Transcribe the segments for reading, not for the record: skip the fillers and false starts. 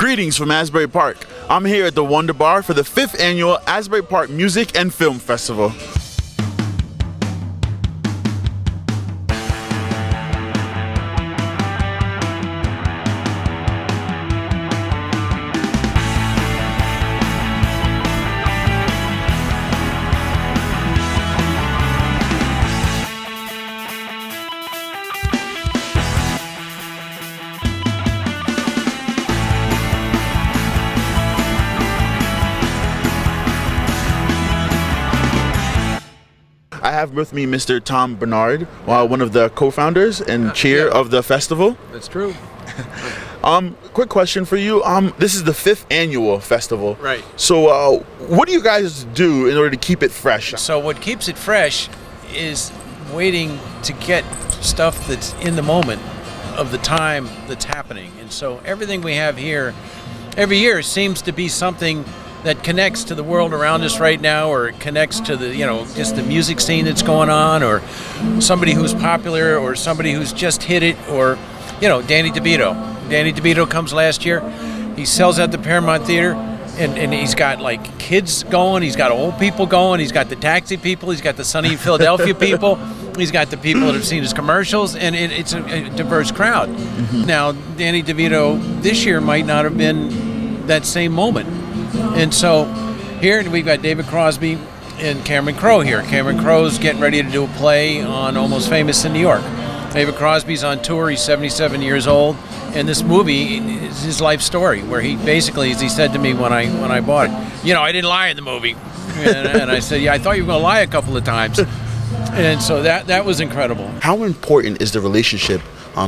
Greetings from Asbury Park. I'm here at the Wonder Bar for the 5th annual Asbury Park Music and Film Festival. I have with me Mr. Tom Bernard, one of the co-founders and chair of the festival. That's true. Quick question for you. This is the 5th annual festival. Right. So what do you guys do in order to keep it fresh? So what keeps it fresh is waiting to get stuff that's in the moment of the time that's happening. And so everything we have here every year seems to be something that connects to the world around us right now, or it connects to the, just the music scene that's going on, or somebody who's popular, or somebody who's just hit it, or, Danny DeVito. Danny DeVito comes last year. He sells at the Paramount Theater, and he's got like kids going, he's got old people going, he's got the taxi people, he's got the sunny Philadelphia people, he's got the people that have seen his commercials, and it's a diverse crowd. Mm-hmm. Now, Danny DeVito this year might not have been that same moment. And so here we've got David Crosby and Cameron Crowe here. Cameron Crowe's getting ready to do a play on Almost Famous in New York. David Crosby's on tour. He's 77 years old. And this movie is his life story, where he basically, as he said to me when I bought it, I didn't lie in the movie. And I said, yeah, I thought you were going to lie a couple of times. And so that was incredible. How important is the relationship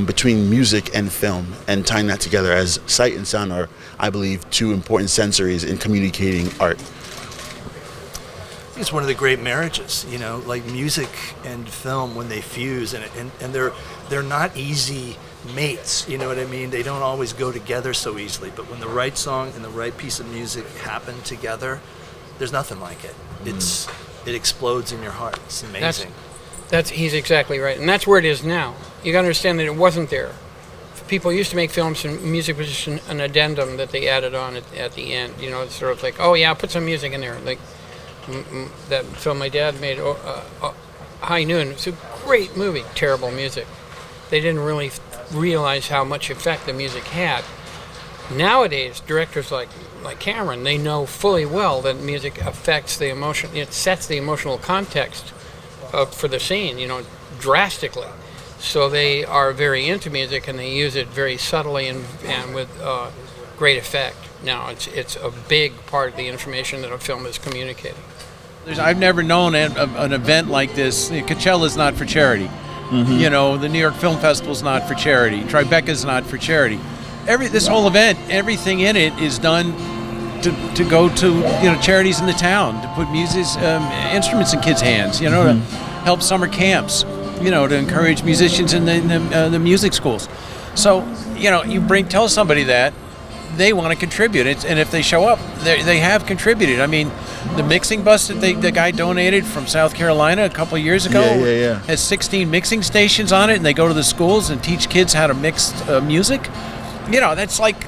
between music and film, and tying that together, as sight and sound are, I believe, two important sensories in communicating art? It's one of the great marriages, like music and film when they fuse, and they're not easy mates, you know what I mean? They don't always go together so easily, but when the right song and the right piece of music happen together, there's nothing like it. It explodes in your heart. It's amazing. He's exactly right, and that's where it is now. You got to understand that it wasn't there. People used to make films, and music was just an addendum that they added on at the end. It's sort of like, oh yeah, put some music in there. Like that film my dad made, High Noon. It's a great movie, terrible music. They didn't really realize how much effect the music had. Nowadays, directors like Cameron, they know fully well that music affects the emotion. It sets the emotional context for the scene, drastically. So they are very into music, and they use it very subtly and with great effect. Now, it's a big part of the information that a film is communicating. I've never known an event like this. Coachella's not for charity. Mm-hmm. The New York Film Festival's not for charity. Tribeca's not for charity. This whole event, everything in it is done to go to charities in the town, to put instruments in kids' hands, to help summer camps, to encourage musicians in the music schools. So tell somebody that they want to contribute, and if they show up, they have contributed. I mean, the mixing bus that the guy donated from South Carolina a couple of years ago has 16 mixing stations on it, and they go to the schools and teach kids how to mix music. That's like,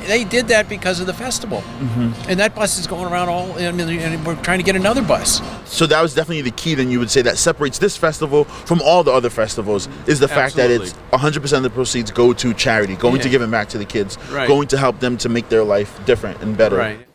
they did that because of the festival. Mm-hmm. And that bus is going around and we're trying to get another bus. So that was definitely the key, then, you would say, that separates this festival from all the other festivals, is the fact that it's 100% of the proceeds go to charity, going to give it back to the kids, going to help them to make their life different and better. Right.